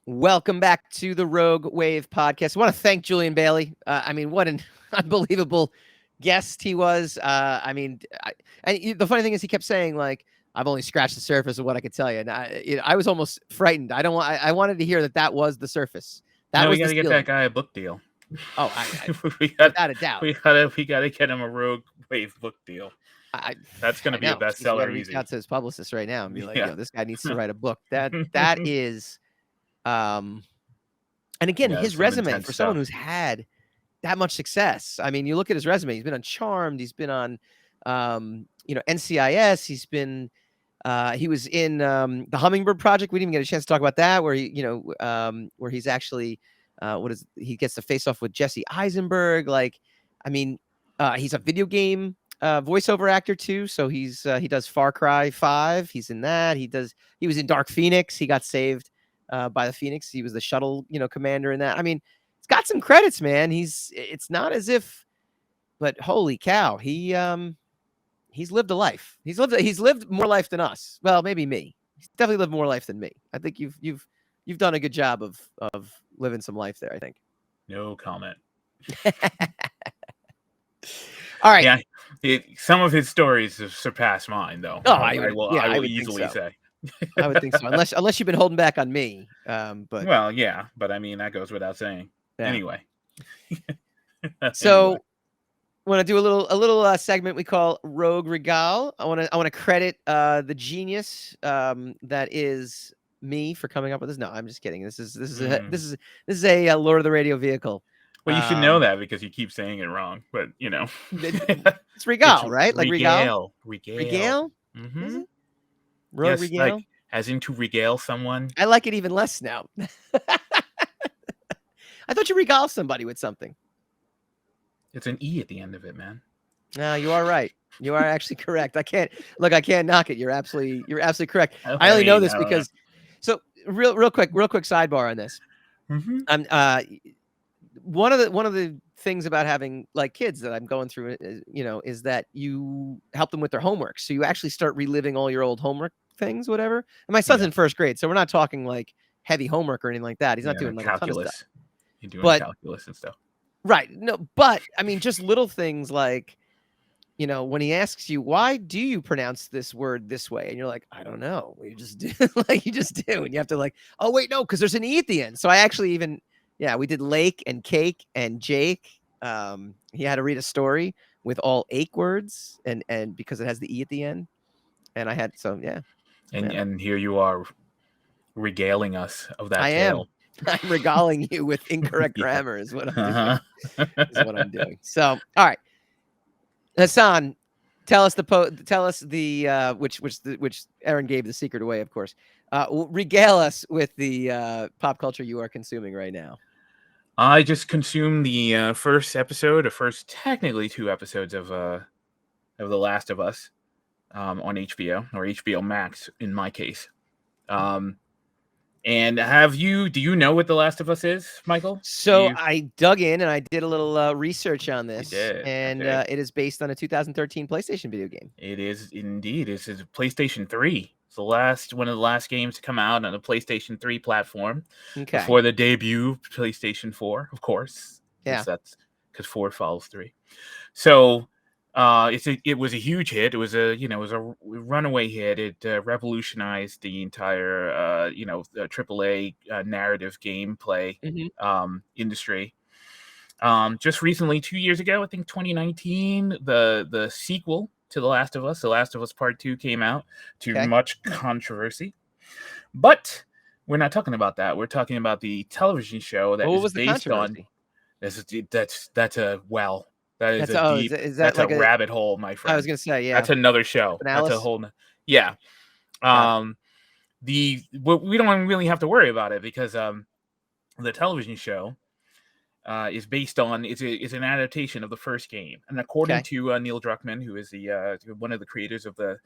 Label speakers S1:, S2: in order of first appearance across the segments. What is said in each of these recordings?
S1: Welcome back to the Rogue Wave podcast. I want to thank Julian Bailey. What an unbelievable guest he was. The funny thing is, he kept saying like, "I've only scratched the surface of what I could tell you," and I was almost frightened. I wanted to hear that was the surface. That
S2: No, we
S1: was
S2: got
S1: the
S2: to get
S1: ceiling.
S2: that guy a book deal.
S1: Oh,
S2: we
S1: without a doubt.
S2: we got to get him a Rogue Wave book deal. That's going to be a bestseller.
S1: Got to reach out to his publicist right now and be like,
S2: Yeah.
S1: "Yo, this guy needs to write a book." That is, and again, his resume for someone who's had that much success. I mean, you look at his resume. He's been on Charmed. He's been on, NCIS. He's been, he was in the Hummingbird Project. We didn't even get a chance to talk about that, where where he's actually, he gets to face off with Jesse Eisenberg. Like, I mean, he's a video game voiceover actor too. So he does Far Cry 5. He's in that. He was in Dark Phoenix. He got saved by the Phoenix. He was the shuttle, commander in that. I mean, it's got some credits, man. It's not as if, but holy cow, he's lived a life. He's lived more life than us. Well, maybe me. He's definitely lived more life than me. I think you've done a good job of living some life there, I think.
S2: No comment.
S1: All right.
S2: Yeah, some of his stories have surpassed mine, though.
S1: Oh,
S2: I will easily say.
S1: I would think so, unless you've been holding back on me. But
S2: I mean, that goes without saying. Yeah. Anyway,
S1: so want to do a little segment we call Rogue Regale. I want to credit the genius that is me for coming up with this. No, I'm just kidding. This is a Lord of the Radio vehicle.
S2: Well, you should know that because you keep saying it wrong. But
S1: it's Regale, right? Like
S2: Regale.
S1: Regale.
S2: Mm-hmm.
S1: Rogue Regale,
S2: like as in to regale someone.
S1: I like it even less now. I thought you regale somebody with something.
S2: It's an E at the end of it, man.
S1: No, you are right. You are actually correct. I can't knock it. You're absolutely correct. I only know this because so real quick sidebar on this.
S2: Mm-hmm.
S1: One of the things about having like kids that I'm going through, is that you help them with their homework. So you actually start reliving all your old homework things, whatever. And my son's in first grade, so we're not talking like heavy homework or anything like that. He's not doing like calculus. A ton of stuff.
S2: You're doing calculus and stuff.
S1: Right. No, but I mean, just little things like, when he asks you, why do you pronounce this word this way? And you're like, I don't know. You just do. You just do. And you have to like, oh, wait, no, because there's an E at the end. So I actually we did Lake and Cake and Jake. He had to read a story with all ache words and because it has the E at the end. And I had,
S2: And here you are regaling us of that
S1: tale. I'm regaling you with incorrect grammar is what I'm doing. So, all right, Hassan, tell us the which Aaron gave the secret away, of course. Regale us with the pop culture you are consuming right now.
S2: I just consumed the first technically 2 episodes of The Last of Us on HBO or HBO Max in my case. And do you know what The Last of Us is, Michael?
S1: So I dug in and I did a little research on this.
S2: You did.
S1: And it is based on a 2013 PlayStation video game.
S2: It is indeed. It's a PlayStation 3. It's one of the last games to come out on the PlayStation 3 platform.
S1: Okay.
S2: Before the debut PlayStation 4, of course.
S1: Yeah.
S2: That's because 4 follows 3. So it was a huge hit. It was a runaway hit. It revolutionized the entire AAA narrative gameplay industry. Just recently, 2 years ago, I think 2019, the sequel to The Last of Us Part 2 came out to much controversy. But we're not talking about that. We're talking about the television show that is based on. That's a well. That is a deep. That's like a rabbit hole, my friend.
S1: I was gonna say, yeah.
S2: That's another show. That's a whole. Yeah. We don't really have to worry about it because the television show is based on it's an adaptation of the first game, and according to Neil Druckmann, who is the one of the creators of the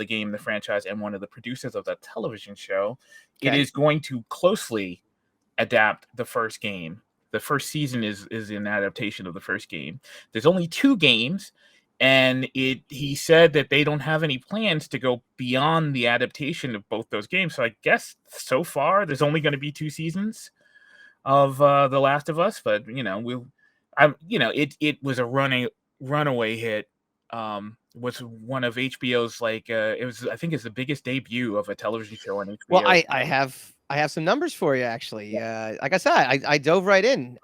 S2: game, the franchise, and one of the producers of the television show, it is going to closely adapt the first game. The first season is an adaptation of the first game. There's only 2 games, and he said that they don't have any plans to go beyond the adaptation of both those games. So I guess so far there's only going to be 2 seasons of The Last of Us, but it was a runaway hit. Was one of HBO's it was, I think it's the biggest debut of a television show on
S1: Well,
S2: HBO.
S1: I have some numbers for you actually. Like I said, I dove right in.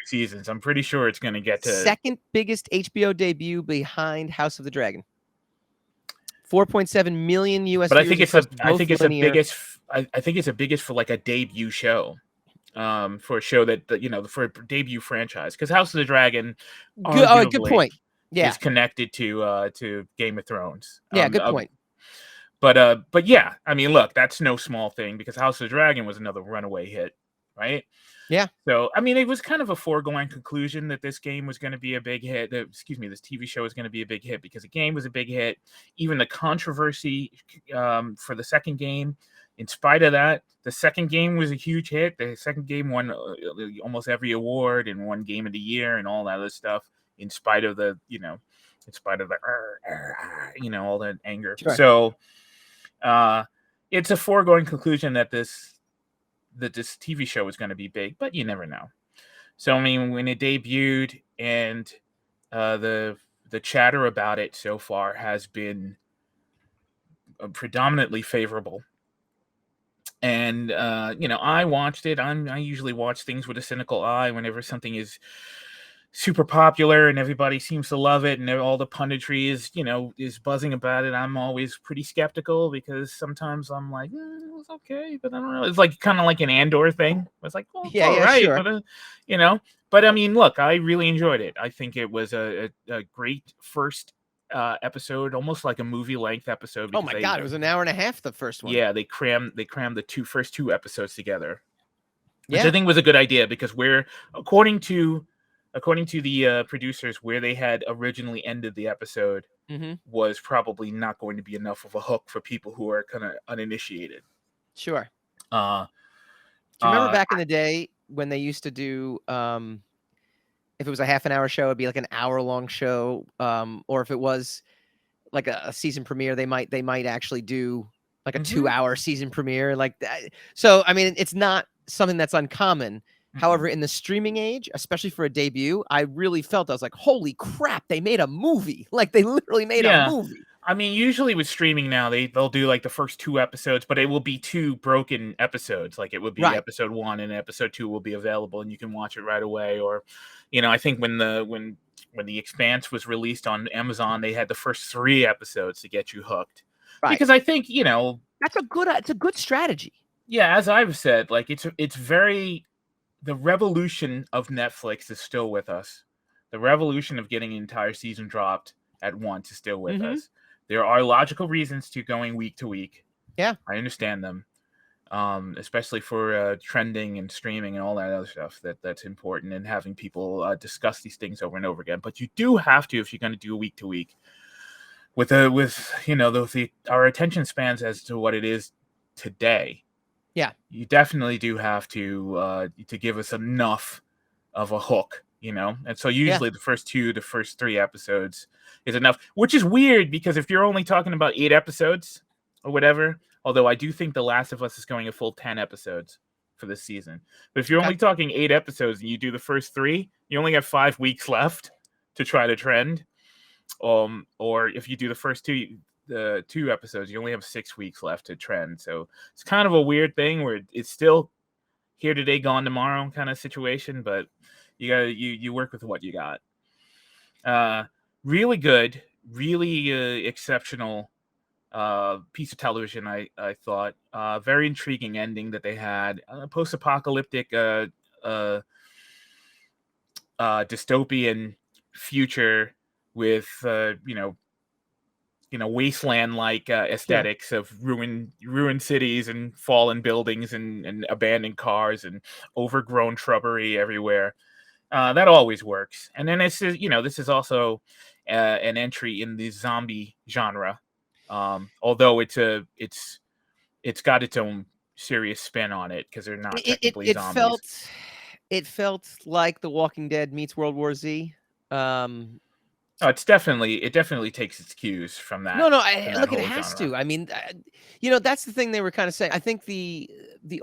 S2: Seasons. I'm pretty sure it's going to get to
S1: Second biggest HBO debut behind House of the Dragon. 4.7 million US
S2: but I
S1: viewers
S2: think it's
S1: across
S2: I
S1: both
S2: think it's the
S1: linear.
S2: biggest. I think it's the biggest for like a debut show. For a show that for a debut franchise, because House of the Dragon,
S1: Good
S2: arguably,
S1: point. Yeah,
S2: is connected to Game of Thrones.
S1: yeah, good point.
S2: But yeah, I mean, look, that's no small thing because House of the Dragon was another runaway hit, right?
S1: Yeah.
S2: So I mean, it was kind of a foregone conclusion that this game was going to be a big hit. This TV show was going to be a big hit because the game was a big hit. Even the controversy for the second game, in spite of that, the second game was a huge hit. The second game won almost every award and won Game of the Year and all that other stuff. In spite of the all that anger.
S1: Sure.
S2: So it's a foregone conclusion that this TV show was going to be big, but you never know. So I mean, when it debuted, and the chatter about it so far has been predominantly favorable. And I watched it. I usually watch things with a cynical eye whenever something is super popular and everybody seems to love it and all the punditry is buzzing about it. I'm always pretty skeptical because sometimes I'm like, it's okay, but I don't know. It's like kind of like an Andor thing. It's like, well, it's all right,
S1: sure.
S2: But I mean, look, I really enjoyed it. I think it was a great first episode, almost like a movie length episode.
S1: Oh my God, it was an hour and a half, the first one.
S2: Yeah, they crammed the first two episodes together, which I think was a good idea because according to the producers, where they had originally ended the episode was probably not going to be enough of a hook for people who are kind of uninitiated.
S1: Sure. Do you remember back in the day when they used to do, if it was a half an hour show, it'd be like an hour long show, or if it was like a season premiere, they might actually do like a 2-hour season premiere like that. So I mean, it's not something that's uncommon. However, in the streaming age, especially for a debut, I really felt, I was like, holy crap, they made a movie. Like they literally made a movie.
S2: I mean, usually with streaming now, they'll do like the first 2 episodes, but it will be 2 broken episodes. Like it would be episode 1 and episode 2 will be available and you can watch it right away. Or, I think when the Expanse was released on Amazon, they had the first 3 episodes to get you hooked. Right. Because I think,
S1: it's a good strategy.
S2: Yeah, as I've said, like it's very, the revolution of Netflix is still with us. The revolution of getting an entire season dropped at once is still with us. There are logical reasons to going week to week.
S1: Yeah.
S2: I understand them. Especially for trending and streaming and all that other stuff that's important, and having people discuss these things over and over again. But you do have to, if you're going to do week to week, with our attention spans as to what it is today.
S1: Yeah,
S2: you definitely do have to give us enough of a hook, and so usually the first 3 episodes is enough, which is weird because if you're only talking about 8 episodes or whatever, although I do think The Last of Us is going a full 10 episodes for this season, but if you're only talking 8 episodes and you do the first 3, you only have 5 weeks left to try to trend, or if you do the first 2 episodes, you only have 6 weeks left to trend. So it's kind of a weird thing where it's still here today, gone tomorrow kind of situation, but you work with what you got. Really good, really exceptional piece of television, I thought. Very intriguing ending that they had. Post-apocalyptic dystopian future with wasteland-like aesthetics of ruined cities and fallen buildings and abandoned cars and overgrown shrubbery everywhere. That always works. And then this is also an entry in the zombie genre, although it's got its own serious spin on it because they're not technically zombies.
S1: It felt like The Walking Dead meets World War Z.
S2: Oh, it definitely takes its cues from
S1: No, no,
S2: that
S1: look, it
S2: whole
S1: has to.
S2: genre.
S1: I mean, that's the thing they were kinda saying. I think the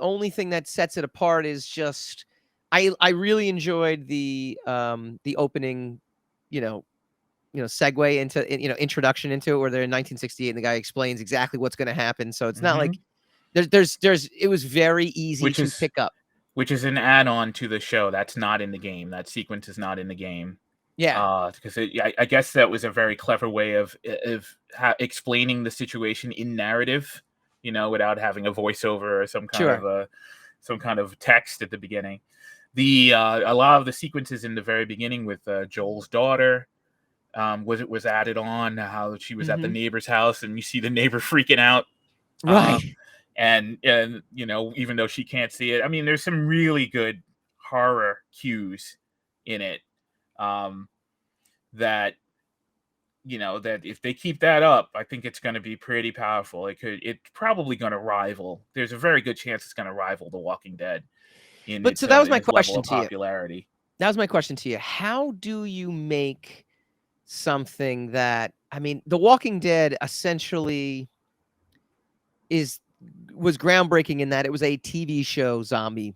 S1: only thing that sets it apart is just I really enjoyed the opening, you know segue into introduction into it where they're in 1968 and the guy explains exactly what's gonna happen, so it's not like
S2: Mhm.
S1: there's it was very easy
S2: Which
S1: to
S2: is
S1: pick up.
S2: which is an add-on to the show that's not in the game. That sequence is not in the game.
S1: Yeah,
S2: Because I guess that was a very clever way of explaining the situation in narrative, without having a voiceover or
S1: sure.
S2: some kind of text at the beginning. The A lot of the sequences in the very beginning with Joel's daughter was added on. How she was at the
S1: Mhm.
S2: neighbor's house and you see the neighbor freaking out, uh,
S1: Right.
S2: and even though she can't see it, I mean, there's some really good horror cues in it. Um, that that if they keep that up, I think it's going to be pretty powerful. It's probably going to rival. There's a very good chance it's going to rival The Walking Dead
S1: But so that was
S2: in
S1: my
S2: its level
S1: question
S2: of
S1: to you.
S2: popularity.
S1: That was my question to you. How do you make something that I mean, The Walking Dead essentially is was groundbreaking in that it was a TV show zombie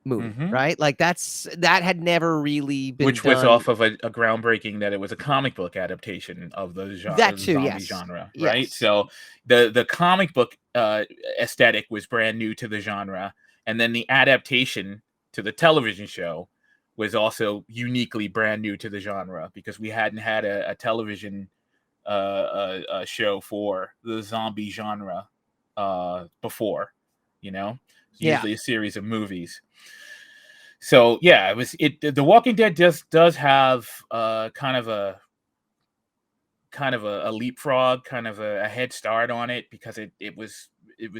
S1: movie,
S2: Hmm.
S1: right? Like that had never really been
S2: Which was
S1: done.
S2: off of a groundbreaking that it was a comic book adaptation of
S1: That
S2: the
S1: too,
S2: zombie
S1: yes.
S2: genre, right?
S1: Yes.
S2: So the comic book aesthetic was brand new to the genre, and then the adaptation to the television show was also uniquely brand new to the genre because we hadn't had a television show for the zombie genre before. It's
S1: Yeah.
S2: usually a series of movies. So yeah, The Walking Dead does have kind of a leapfrog, kind of a head start on it because it was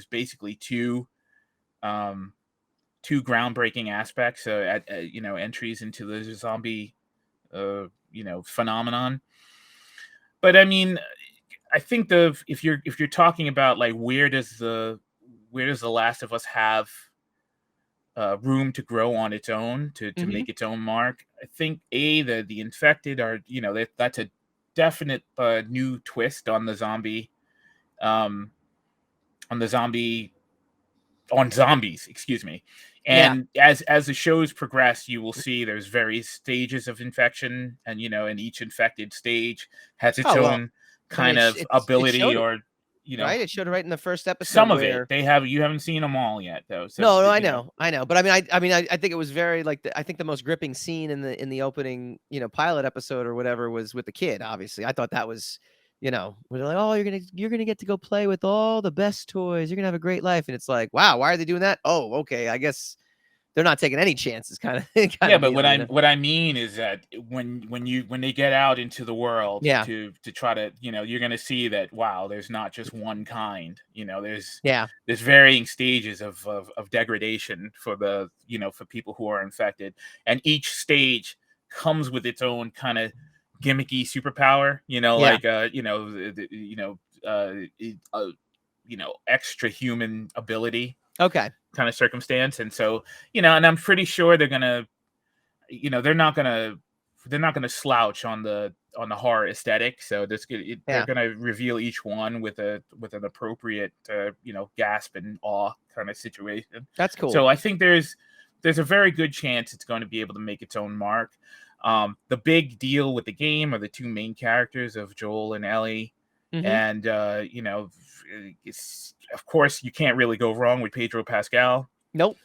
S2: basically um two groundbreaking aspects, entries into the zombie phenomenon. But I mean, I think if you're talking about like where does the Last of Us have room to grow on its own to
S1: Mhm.
S2: make its own mark. I think the infected are that's a definite new twist um, on the zombie on zombies, excuse me.
S1: Yeah.
S2: And as the shows progress, you will see there's various stages of infection, and each infected stage has its
S1: Oh, well,
S2: own
S1: I mean,
S2: kind of
S1: it
S2: ability,
S1: showed it,
S2: or you know
S1: right? It showed it right in the first episode
S2: some of it
S1: where
S2: you haven't seen them all yet though, so
S1: no, no, I know, but I think it was very like I think the most gripping scene in the opening, pilot episode or whatever was with the kid. Obviously, I thought that was, where they're like, "Oh, you're gonna get to go play with all the best toys. You're gonna have a great life," and it's like, "Wow, why are they doing that?" Oh, okay, I guess they're not taking any chances, kind of kind
S2: Yeah,
S1: of
S2: but
S1: deal, you know?
S2: what I mean is that when they get out into the world
S1: Yeah,
S2: to try to, you're gonna see that wow, there's not just one kind.
S1: yeah,
S2: There's varying stages of degradation for people who are infected, and each stage comes with its own kind of gimmicky superpower.
S1: yeah.
S2: Like extra human ability
S1: Okay,
S2: kind of circumstance, and so and I'm pretty sure they're not gonna slouch on the horror aesthetic. So they're
S1: yeah,
S2: gonna reveal each one with an appropriate gasp and awe kind of situation.
S1: that's cool.
S2: So I think there's a very good chance it's going to be able to make its own mark. The big deal with the game are the two main characters of Joel and Ellie,
S1: Mhm.
S2: and of course you can't really go wrong with Pedro Pascal.
S1: Nope.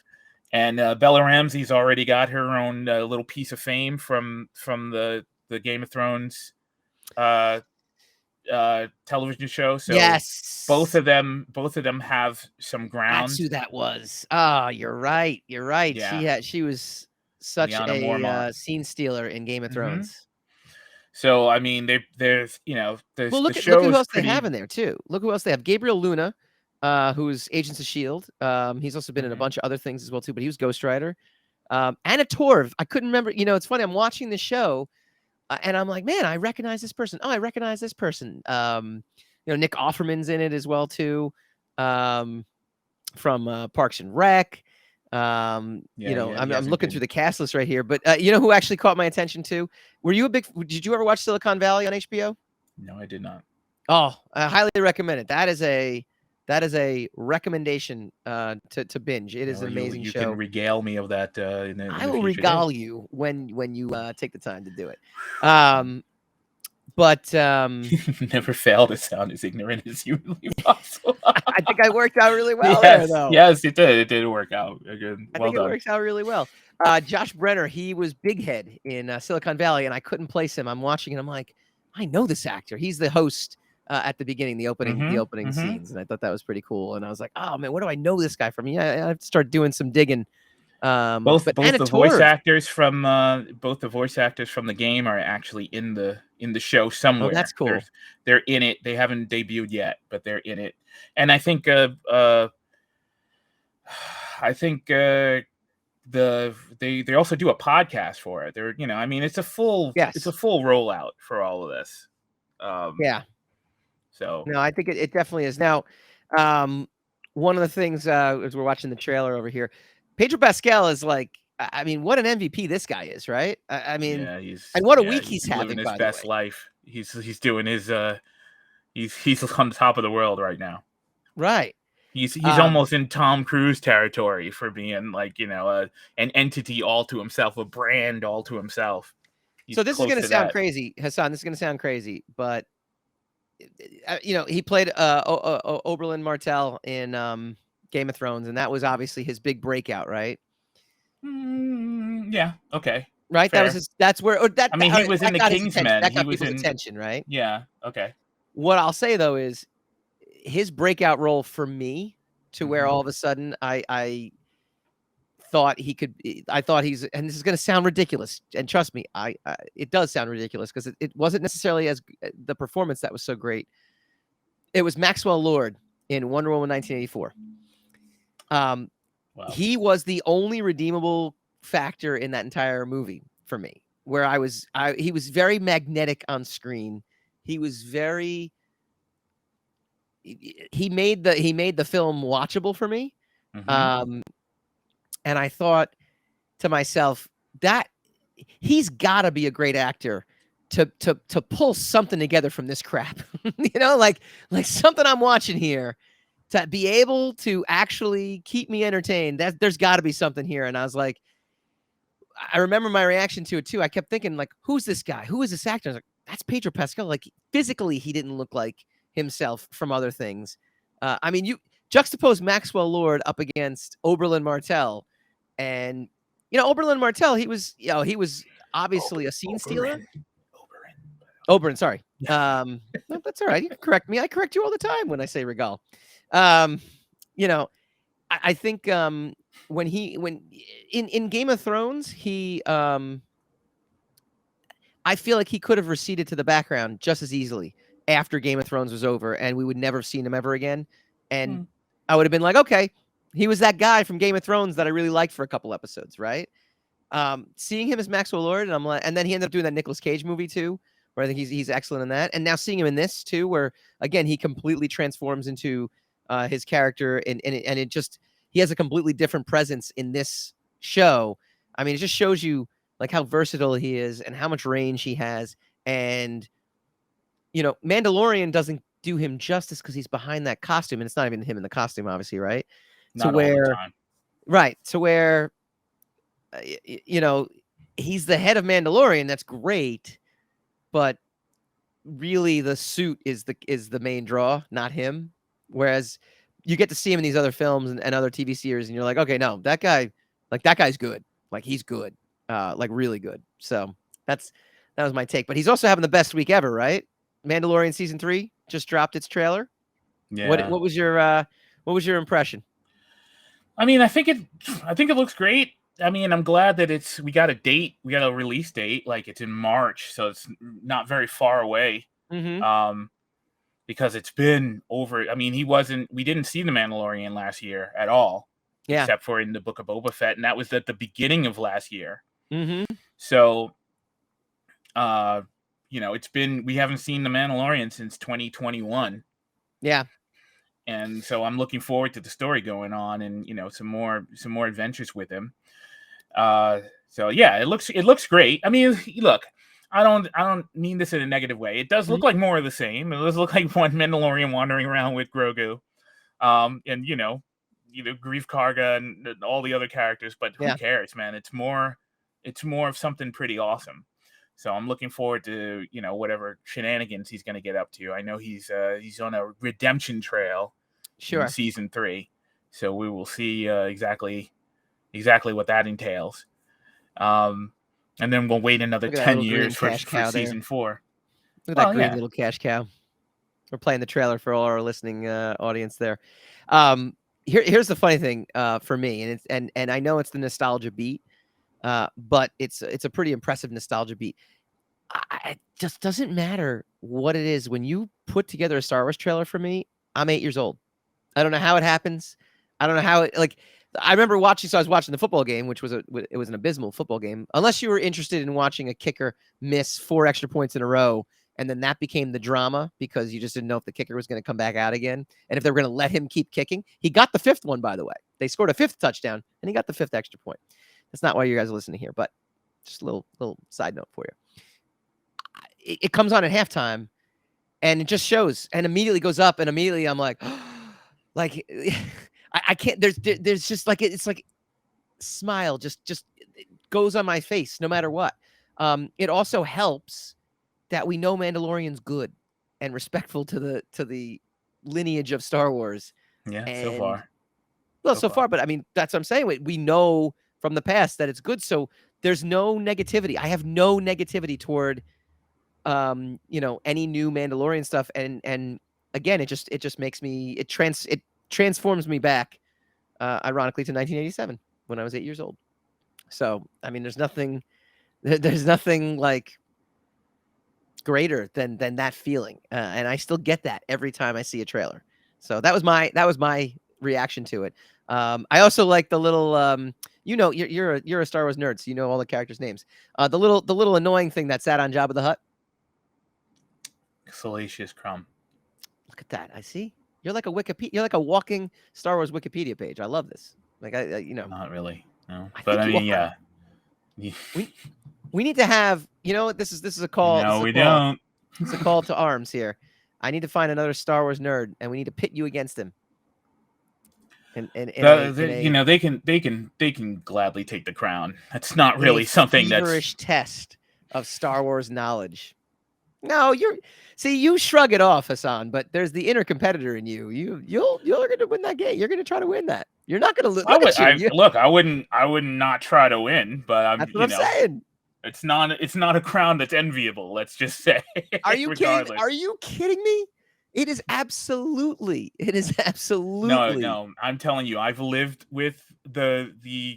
S2: And Bella Ramsey's already got her own little piece of fame from the Game of Thrones uh, television show. So
S1: Yes.
S2: both of them have some
S1: That's
S2: ground.
S1: who that was. Ah, you're right, you're right.
S2: Yeah,
S1: She was such
S2: Lyanna
S1: a,
S2: Mormont.
S1: scene stealer in Game of
S2: Hmm.
S1: Thrones.
S2: So I mean,
S1: Well,
S2: the
S1: look at
S2: show
S1: who
S2: is
S1: else they have
S2: pretty.
S1: in there too. Look who else they have. Gabriel Luna, who's Agents of Shield. He's also been in a
S2: Mhm.
S1: bunch of other things as well too, but he was Ghost Rider. Anna Torv. I couldn't remember. It's funny. I'm watching the show, and I'm like, man, I recognize this person. Oh, I recognize this person. Nick Offerman's in it as well too, um, from Parks and Rec.
S2: Yeah, he
S1: I'm
S2: hasn't
S1: looking through
S2: been.
S1: the cast list right here, but you know who actually caught my attention too? Did you ever watch Silicon Valley on HBO?
S2: No, I did not.
S1: Oh, I highly recommend it. That is a recommendation to binge. It is
S2: Well,
S1: an amazing
S2: you can
S1: show.
S2: regale me of that in
S1: I
S2: the
S1: will
S2: future days.
S1: regale you when you take the time to do it. Um, but
S2: Never fail to sound as ignorant as humanly possible.
S1: I think I worked out really well there,
S2: Yes,
S1: though.
S2: yes, it did. It did work out. Again,
S1: I
S2: well
S1: think it
S2: done.
S1: works out really well. Josh Brenner, he was Big Head in Silicon Valley, and I couldn't place him. I'm watching, and I'm like, I know this actor. He's the host at the beginning, the
S2: Mm-hmm.
S1: opening
S2: Mm-hmm.
S1: scenes, and I thought that was pretty cool. And I was like, oh man, where do I know this guy from? Yeah, I have to start doing some digging.
S2: Both
S1: But Anna
S2: the voice
S1: Torv.
S2: actors from the game are actually in the show
S1: Oh, that's
S2: somewhere.
S1: cool.
S2: They're in it. They haven't debuted yet, but they're in it. And I think I think they also do a podcast for it. They're I mean it's a full
S1: Yes.
S2: rollout for all of this.
S1: Yeah.
S2: So
S1: No, I think it definitely is. Now, one of the things as we're watching the trailer over here, Pedro Pascal is like, I mean, what an MVP this guy is, right? I mean,
S2: yeah,
S1: and what a week
S2: he's
S1: he's
S2: living
S1: having,
S2: his
S1: by the
S2: best
S1: way.
S2: life. He's doing his he's on top of the world right now.
S1: Right.
S2: He's
S1: Um,
S2: almost in Tom Cruise territory for being like an entity all to himself, a brand all to himself. He's
S1: so this is
S2: close
S1: going to
S2: to
S1: sound
S2: that.
S1: crazy, Hassan. This is going to sound crazy, but he played Oberlin Martell in Game of Thrones, and that was obviously his big breakout, right?
S2: Yeah. Okay.
S1: Right. That was
S2: Fair.
S1: his. That's where or
S2: I mean, he was in
S1: that
S2: the
S1: got his attention.
S2: Kingsmen.
S1: That
S2: He
S1: got
S2: was
S1: people's
S2: in.
S1: attention, right?
S2: Yeah. Okay.
S1: What I'll say though is his breakout role for me to where
S2: Mm-hmm.
S1: all of a sudden I thought he could I thought he's and this is going to sound ridiculous and trust me I it does sound ridiculous because it wasn't necessarily as the performance that was so great. It was Maxwell Lord in Wonder Woman 1984. Um
S2: Wow.
S1: he was the only redeemable factor in that entire movie for me where he was very magnetic on screen. He was very he made the film watchable for me.
S2: Mm-hmm.
S1: Um, and I thought to myself that he's got to be a great actor to pull something together from this crap. Like something I'm watching here to be able to actually keep me entertained. That there's got to be something here. And I was like, I remember my reaction to it too. I kept thinking like, who's this guy? Who is this actor? I was like, that's Pedro Pascal. Like physically, he didn't look like himself from other things. I mean, you juxtapose Maxwell Lord up against Oberlin Martell, and Oberlin Martell, he was obviously a scene stealer. Oberyn, sorry. No, that's all right. You can correct me. I correct you all the time when I say Regale. Um, you know, I think when in Game of Thrones, I feel like he could have receded to the background just as easily after Game of Thrones was over, and we would never have seen him ever again. And I would have been like, okay, he was that guy from Game of Thrones that I really liked for a couple episodes, right? Seeing him as Maxwell Lord, and I'm like, and then he ended up doing that Nicolas Cage movie too, where I think he's excellent in that. And now seeing him in this too, where again he completely transforms into his character, and it just he has a completely different presence in this show. I mean, it just shows you like how versatile he is and how much range he has. And Mandalorian doesn't do him justice because he's behind that costume, and it's not even him in the costume, obviously, right? To
S2: Not all the
S1: where,
S2: time.
S1: right, to where, he's the head of Mandalorian. That's great, but really, the suit is the main draw, not him. Whereas you get to see him in these other films and other TV series, and you're like, okay, no, that guy's good. Like he's good, like really good. So that was my take. But he's also having the best week ever, right? Mandalorian season 3 just dropped its trailer.
S2: Yeah.
S1: What was your impression?
S2: I mean, I think it looks great. I mean, I'm glad that we got a release date, like it's in March, so it's not very far away.
S1: Mm-hmm.
S2: Because it's been over. I mean, we didn't see the Mandalorian last year at all,
S1: Yeah.
S2: except for in the Book of Boba Fett, and that was at the beginning of last year.
S1: Mm-hmm.
S2: So, we haven't seen the Mandalorian since 2021.
S1: Yeah.
S2: and so I'm looking forward to the story going on, and some more adventures with him. So yeah, it looks great. I mean, look, I don't mean this in a negative way. It does look
S1: Mhm.
S2: like more of the same. It does look like one Mandalorian wandering around with Grogu, and Grief Karga and all the other characters. But who
S1: Yeah,
S2: cares, man? It's more of something pretty awesome. So I'm looking forward to whatever shenanigans he's going to get up to. I know he's on a redemption trail in
S1: sure.
S2: season 3, so we will see exactly what that entails. Um, and then we'll wait another
S1: Look at that
S2: 10
S1: little green
S2: years for
S1: cash cow there.
S2: season 4.
S1: Look at that
S2: Well,
S1: green
S2: yeah,
S1: little cash cow. We're playing the trailer for all our listening audience there. Um, here's the funny thing for me, and I know it's the nostalgia beat, but it's a pretty impressive nostalgia beat. It just doesn't matter what it is when you put together a Star Wars trailer for me. I'm 8 years old. I don't know how it happens. I don't know how it like. I remember watching. So I was watching the football game, which was it was an abysmal football game. Unless you were interested in watching a kicker miss 4 extra points in a row, and then that became the drama because you just didn't know if the kicker was going to come back out again, and if they were going to let him keep kicking. He got the 5th one, by the way. They scored a 5th touchdown, and he got the 5th extra point. That's not why you guys are listening here, but just a little side note for you. It comes on at halftime, and it just shows, and immediately goes up, and immediately I'm like, like I can't. There's just like it's like smile just it goes on my face no matter what. It also helps that we know Mandalorian's good and respectful to the lineage of Star Wars,
S2: yeah. So
S1: and
S2: far,
S1: well,
S2: so
S1: so
S2: far.
S1: far, but I mean that's what I'm saying. We know from the past that it's good, so there's no negativity. I have no negativity toward any new Mandalorian stuff, and again, it just makes me it transforms me back, ironically, to 1987 when I was 8 years old. So I mean, there's nothing like greater than that feeling, and I still get that every time I see a trailer. So that was my reaction to it. I also like the little you're a Star Wars nerd, so you know all the characters' names. The little annoying thing that sat on Jabba the Hutt.
S2: Salacious Crumb.
S1: Look at that. I see. You're like a Wikipedia. You're like a walking Star Wars Wikipedia page. I love this. Like
S2: Not really, no.
S1: I
S2: But
S1: think
S2: I
S1: you
S2: mean,
S1: are.
S2: yeah.
S1: We we need to have. You know what? This is a call. This
S2: No,
S1: is a
S2: we
S1: call.
S2: don't.
S1: It's a call to arms here. I need to find another Star Wars nerd, and we need to pit you against him. In a in a
S2: They can gladly take the crown. That's not
S1: in a
S2: really something that's.
S1: feverish test of Star Wars knowledge. No, you shrug it off, Hassan, but there's the inner competitor in you. You're going to win that game. You're going to try to win that. You're not going to lose.
S2: I
S1: Look
S2: would.
S1: at you.
S2: I look. I would not try to win, but I'm.
S1: That's what I'm saying.
S2: It's not. It's not a crown that's enviable. Let's just say,
S1: Are you kidding? Are
S2: regardless.
S1: you kidding me? It is absolutely. It is
S2: No,
S1: absolutely.
S2: no. I'm telling you, I've lived with the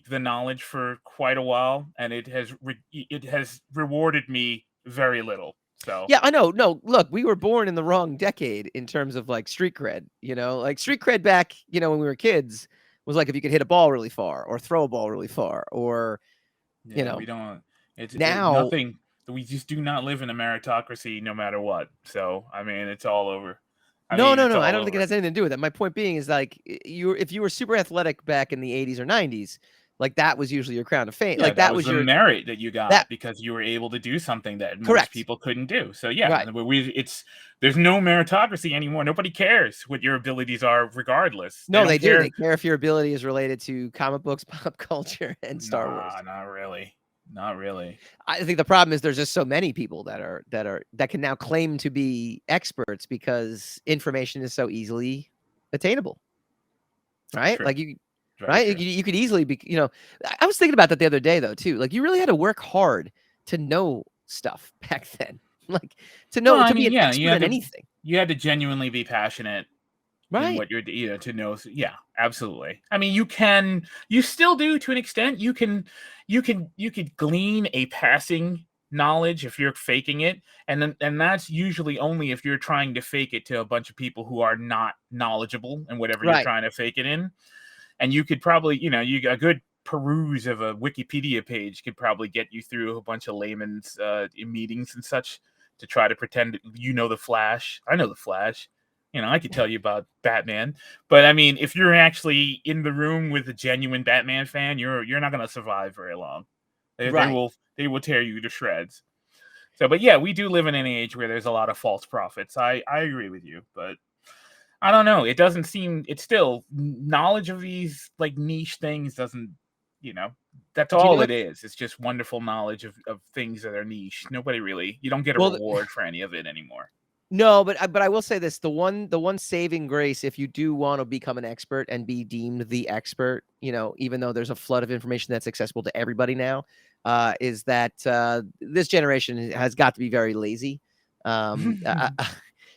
S2: knowledge for quite a while, and it has rewarded me very little. So
S1: Yeah, I know. No, look, we were born in the wrong decade in terms of like street cred. Like street cred back, when we were kids was like if you could hit a ball really far or throw a ball really far or, you
S2: yeah, we
S1: know,
S2: don't. It's
S1: now.
S2: nothing. We just do not live in a meritocracy, no matter what. So I mean, it's all over. I
S1: No,
S2: mean,
S1: no,
S2: it's
S1: no. I
S2: all
S1: don't think it
S2: over.
S1: has anything to do with it. My point being is like if you were super athletic back in the 80s or 90s, like that was usually your crown of fame.
S2: Yeah,
S1: Like
S2: that
S1: that
S2: was
S1: was
S2: the
S1: your
S2: merit that you
S1: that
S2: got because you were able to do something that most
S1: correct.
S2: people couldn't do. So yeah,
S1: Right.
S2: there's no meritocracy anymore. Nobody cares what your abilities are, regardless. They
S1: No,
S2: don't
S1: they do.
S2: care.
S1: They care if your ability is related to comic books, pop culture, and Star
S2: Nah,
S1: Wars.
S2: not really. Not really.
S1: I think the problem is there's just so many people that can now claim to be experts because information is so easily attainable, right?
S2: True.
S1: Like you,
S2: Very
S1: right?
S2: true.
S1: You could easily be. I was thinking about that the other day though too. Like you really had to work hard to know stuff back then, like
S2: Well, I
S1: to be
S2: mean,
S1: an
S2: yeah,
S1: expert in anything,
S2: you had to genuinely be passionate in
S1: right?
S2: what you're, to know. Yeah, absolutely. I mean, you still do to an extent. You could glean a passing knowledge if you're faking it, and that's usually only if you're trying to fake it to a bunch of people who are not knowledgeable in whatever you're
S1: Right.
S2: trying to fake it in. And you could probably, a good peruse of a Wikipedia page could probably get you through a bunch of layman's meetings and such to try to pretend the Flash. I know the Flash. I could tell you about Batman, but I mean, if you're actually in the room with a genuine Batman fan, you're not going to survive very long. They
S1: Right.
S2: will tear you to shreds. So, but yeah, we do live in an age where there's a lot of false prophets. I agree with you, but I don't know. It doesn't seem. It's still knowledge of these like niche things doesn't. You know, that's
S1: Do you know
S2: all
S1: what?
S2: it is. It's just wonderful knowledge of things that are niche. Nobody really. You don't get a
S1: Well,
S2: reward for any of it anymore.
S1: no, but I will say this: the one saving grace, if you do want to become an expert and be deemed the expert, even though there's a flood of information that's accessible to everybody now, is that this generation has got to be very lazy. Um,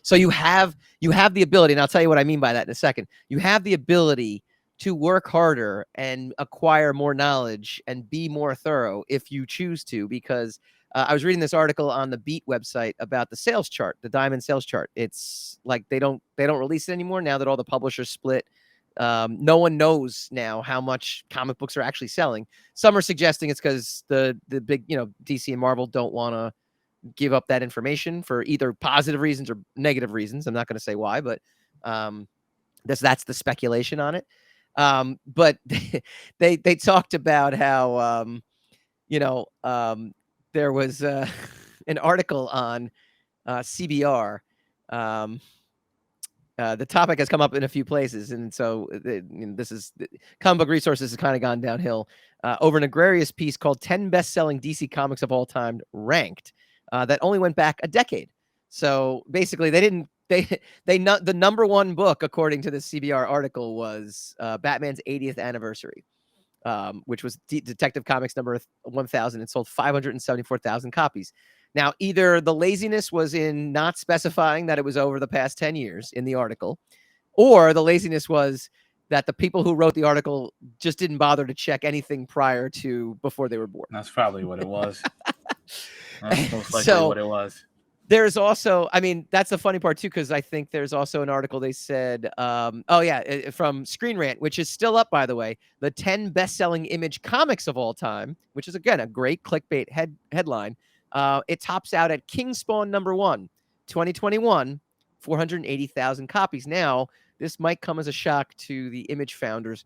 S1: so you have the ability, and I'll tell you what I mean by that in a second. You have the ability to work harder and acquire more knowledge and be more thorough if you choose to, because I was reading this article on the Beat website about the sales chart, the Diamond sales chart. It's like they don't release it anymore now that all the publishers split. No one knows now how much comic books are actually selling. Some are suggesting it's because the big DC and Marvel don't want to give up that information for either positive reasons or negative reasons. I'm not going to say why, but that's the speculation on it. But they talked about how there was an article on CBR. Um, the topic has come up in a few places, and so this is comic book resources has kind of gone downhill over an agrarious piece called "10 Best-Selling DC Comics of All Time Ranked" that only went back a decade. So basically, they didn't. The number one book according to the CBR article was Batman's 80th anniversary, which was Detective Comics number 1000. It sold 574,000 copies. Now, either the laziness was in not specifying that it was over the past 10 years in the article, or the laziness was that the people who wrote the article just didn't bother to check anything prior to before they were born.
S2: That's probably what it was. That's most likely
S1: So
S2: what it was.
S1: there's also, I mean, that's the funny part too, because I think there's also an article they said, from Screen Rant, which is still up, by the way, the 10 best-selling Image comics of all time, which is, again, a great clickbait headline. It tops out at Kingspawn number 1, 2021, 480,000 copies. Now, this might come as a shock to the Image founders,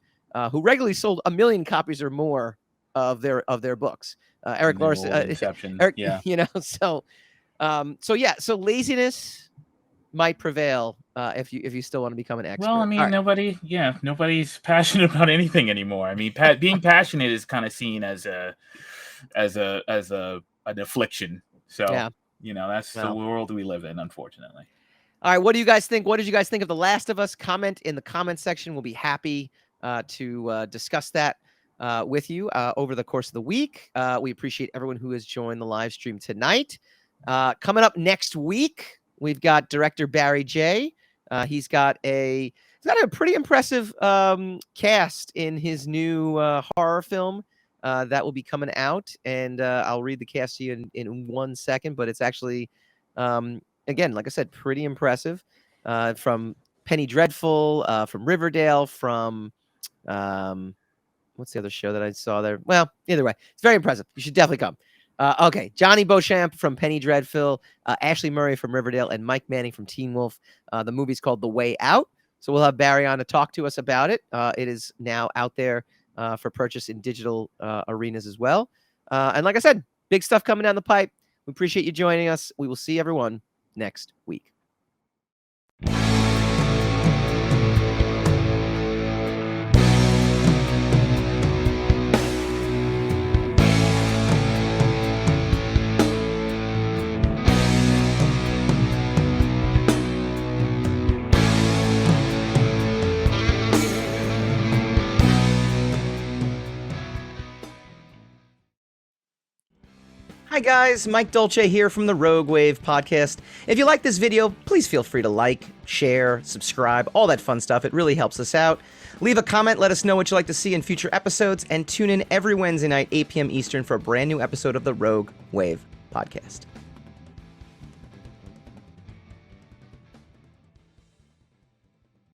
S1: who regularly sold 1 million copies or more of their books. Eric Larson,
S2: Inception,
S1: Eric,
S2: yeah.
S1: So laziness might prevail if you still want to become an expert.
S2: Well, I mean, nobody's passionate about anything anymore. I mean, being passionate is kind of seen as an affliction. So
S1: Yeah.
S2: that's the world we live in, unfortunately.
S1: All right, what do you guys think? What did you guys think of The Last of Us? Comment in the comment section. We'll be happy to discuss that with you over the course of the week. We appreciate everyone who has joined the live stream tonight. Coming up next week, we've got director Barry J. He's got a pretty impressive cast in his new horror film that will be coming out, and I'll read the cast to you in 1 second. But it's actually, again, like I said, pretty impressive. From Penny Dreadful, from Riverdale, from what's the other show that I saw there? Well, either way, it's very impressive. You should definitely come. Okay, Johnny Beauchamp from Penny Dreadful, Ashley Murray from Riverdale, and Mike Manning from Teen Wolf. The movie's called The Way Out, so we'll have Barry on to talk to us about it. It is now out there for purchase in digital arenas as well. And like I said, big stuff coming down the pipe. We appreciate you joining us. We will see everyone next week. Hi guys, Mike Dolce here from the Rogue Wave podcast. If you like this video, please feel free to like, share, subscribe, all that fun stuff. It really helps us out. Leave a comment, let us know what you'd like to see in future episodes, and tune in every Wednesday night, 8 p.m. Eastern, for a brand new episode of the Rogue Wave podcast.